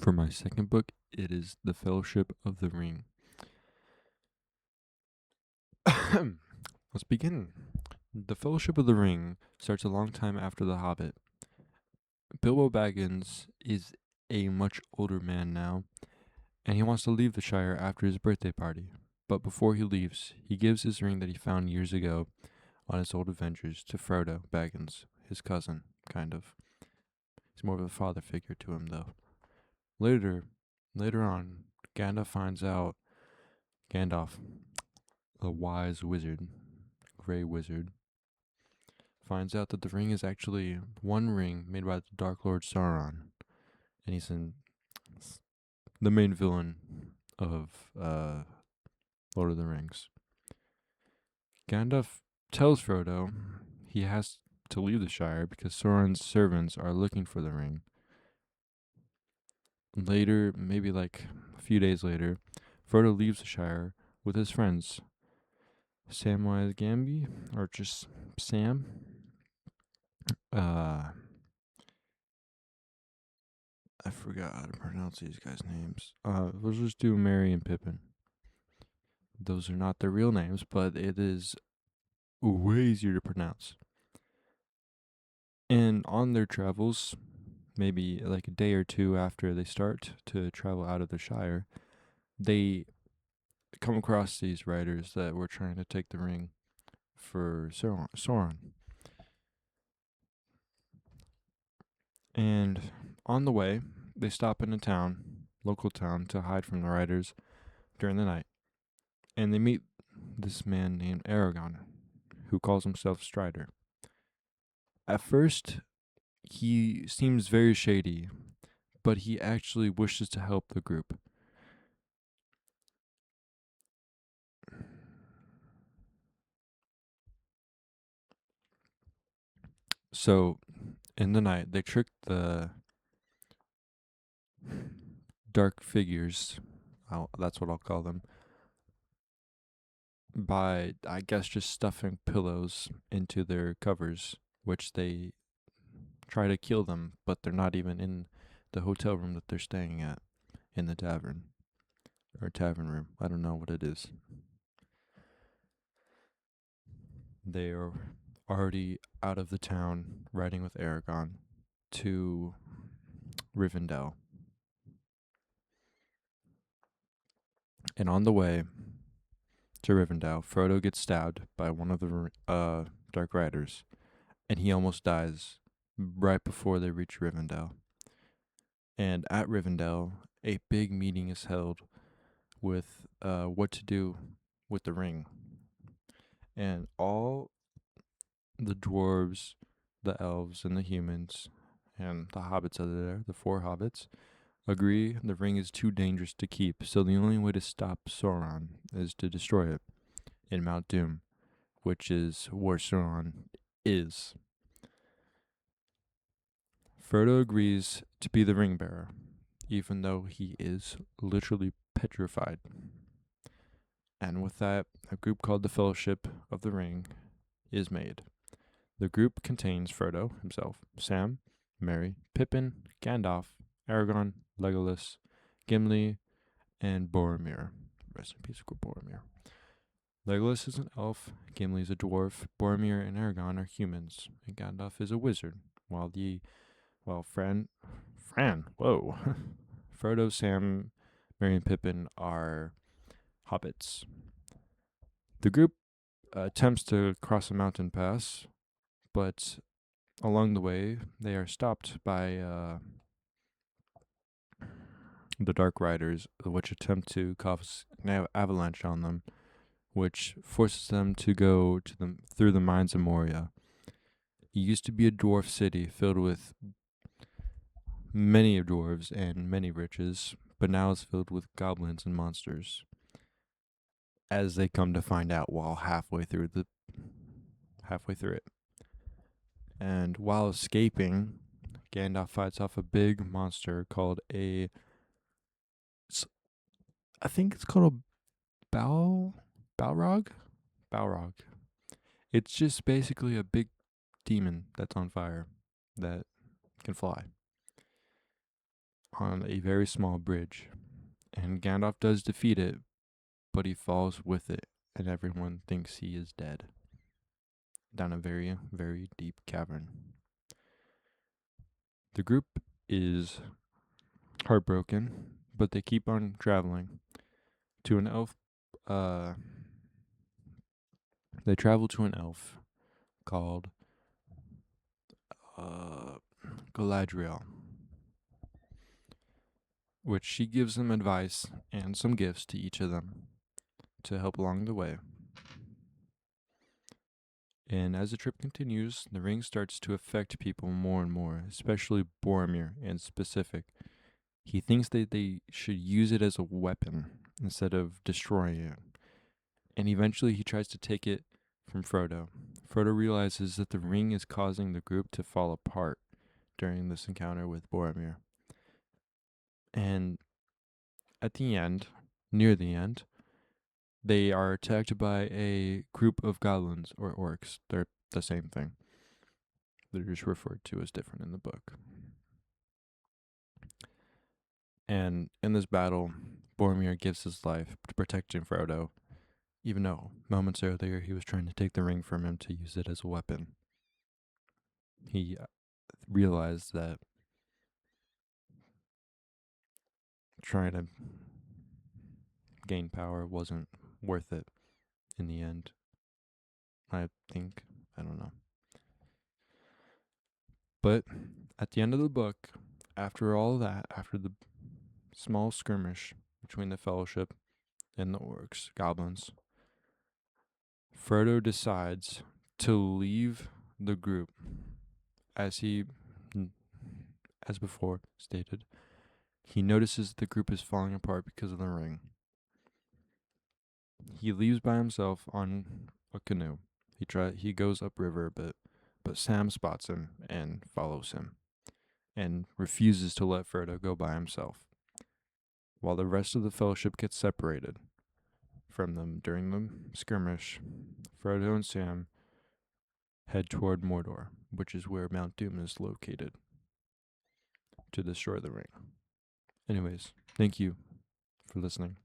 For my second book, it is The Fellowship of the Ring. Let's begin. The Fellowship of the Ring starts a long time after The Hobbit. Bilbo Baggins is a much older man now, and he wants to leave the Shire after his birthday party. But before he leaves, he gives his ring that he found years ago on his old adventures to Frodo Baggins, his cousin, kind of. He's more of a father figure to him, though. Later, later on, Gandalf, the wise wizard, gray wizard, finds out that the ring is actually one ring made by the Dark Lord Sauron, and he's the main villain of Lord of the Rings. Gandalf tells Frodo he has to leave the Shire because Sauron's servants are looking for the ring. Later, maybe like a few days later, Frodo leaves the Shire with his friends, Samwise Gamgee, or just Sam. I forgot how to pronounce these guys' names. We'll just do Merry and Pippin. Those are not their real names, but it is way easier to pronounce. And on their travels, maybe like a day or two after they start to travel out of the Shire, they come across these riders that were trying to take the ring for Sauron. And on the way, they stop in a local town, to hide from the riders during the night. And they meet this man named Aragorn, who calls himself Strider. At first, he seems very shady, but he actually wishes to help the group. So, in the night, they trick the dark figures, that's what I'll call them, by, I guess, just stuffing pillows into their covers, which they try to kill them, but they're not even in the hotel room that they're staying at, in the tavern, or tavern room. I don't know what it is. They are already out of the town, riding with Aragorn to Rivendell. And on the way to Rivendell, Frodo gets stabbed by one of the Dark Riders, and he almost dies right before they reach Rivendell. And at Rivendell, a big meeting is held with what to do with the ring. And all the dwarves, the elves, and the humans, and the hobbits are there, the 4 hobbits, agree the ring is too dangerous to keep, so the only way to stop Sauron is to destroy it in Mount Doom, which is where Sauron is. Frodo agrees to be the ring bearer, even though he is literally petrified. And with that, a group called the Fellowship of the Ring is made. The group contains Frodo himself, Sam, Merry, Pippin, Gandalf, Aragorn, Legolas, Gimli, and Boromir. Rest in peace, Boromir. Legolas is an elf, Gimli is a dwarf, Boromir and Aragorn are humans, and Gandalf is a wizard, while Frodo, Sam, Merry, and Pippin are hobbits. The group attempts to cross a mountain pass, but along the way, they are stopped by the Dark Riders, which attempt to cause an avalanche on them, which forces them to go through the mines of Moria. It used to be a dwarf city filled with many dwarves and many riches, but now it's filled with goblins and monsters, as they come to find out while halfway through it. And while escaping, Gandalf fights off a big monster called I think it's called a Balrog? Balrog. It's just basically a big demon that's on fire that can fly. on a very small bridge, and Gandalf does defeat it, but he falls with it, and everyone thinks he is dead down a very, very deep cavern. The group is heartbroken, but they keep on traveling to an elf. Uh, they travel to an elf called uh, Galadriel, which she gives them advice and some gifts to each of them to help along the way. And as the trip continues, the ring starts to affect people more and more, especially Boromir in specific. He thinks that they should use it as a weapon instead of destroying it. And eventually he tries to take it from Frodo. Frodo realizes that the ring is causing the group to fall apart during this encounter with Boromir. And at the end, near the end, they are attacked by a group of goblins or orcs. They're the same thing. They're just referred to as different in the book. And in this battle, Boromir gives his life to protecting Frodo, even though moments earlier he was trying to take the ring from him to use it as a weapon. He realized that trying to gain power wasn't worth it in the end. I think. I don't know. But at the end of the book, after all that, after the small skirmish between the Fellowship and the orcs, goblins, Frodo decides to leave the group as he, as before stated, he notices the group is falling apart because of the ring. He leaves by himself on a canoe. He goes upriver a bit, but Sam spots him and follows him, and refuses to let Frodo go by himself. While the rest of the Fellowship gets separated from them during the skirmish, Frodo and Sam head toward Mordor, which is where Mount Doom is located, to destroy the ring. Anyways, thank you for listening.